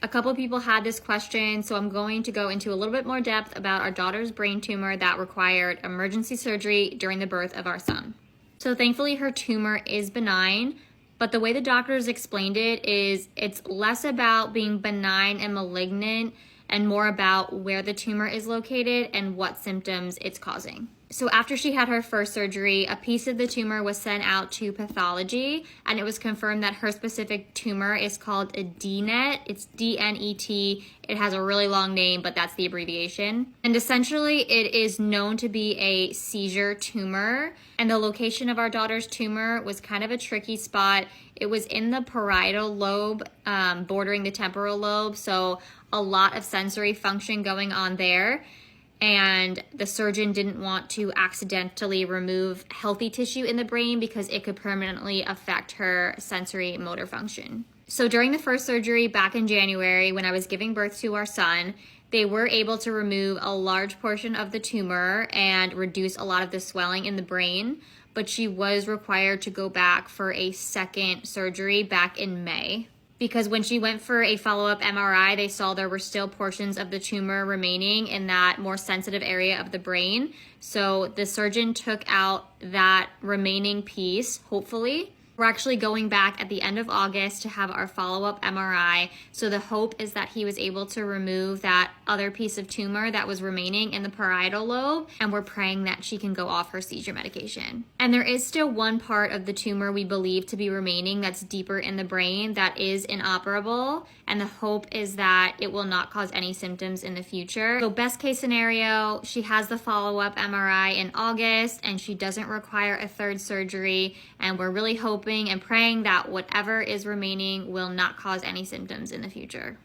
A couple people had this question, so I'm going to go into a little bit more depth about our daughter's brain tumor that required emergency surgery during the birth of our son. So thankfully her tumor is benign, but the way the doctors explained it is it's less about being benign and malignant and more about where the tumor is located and what symptoms it's causing. So after she had her first surgery, a piece of the tumor was sent out to pathology, and it was confirmed that her specific tumor is called a DNET. It's DNET. It has a really long name, but that's the abbreviation. And essentially, it is known to be a seizure tumor. And the location of our daughter's tumor was kind of a tricky spot. It was in the parietal lobe, bordering the temporal lobe. So a lot of sensory function going on there. And the surgeon didn't want to accidentally remove healthy tissue in the brain because it could permanently affect her sensory motor function. So during the first surgery back in January, when I was giving birth to our son, they were able to remove a large portion of the tumor and reduce a lot of the swelling in the brain, but she was required to go back for a second surgery back in May. Because when she went for a follow-up MRI, they saw there were still portions of the tumor remaining in that more sensitive area of the brain. So the surgeon took out that remaining piece, hopefully. We're actually going back at the end of August to have our follow-up MRI. So the hope is that he was able to remove that other piece of tumor that was remaining in the parietal lobe, and we're praying that she can go off her seizure medication. And there is still one part of the tumor we believe to be remaining that's deeper in the brain that is inoperable, and the hope is that it will not cause any symptoms in the future. So best case scenario, she has the follow-up MRI in August and she doesn't require a third surgery, and we're really hoping and praying that whatever is remaining will not cause any symptoms in the future.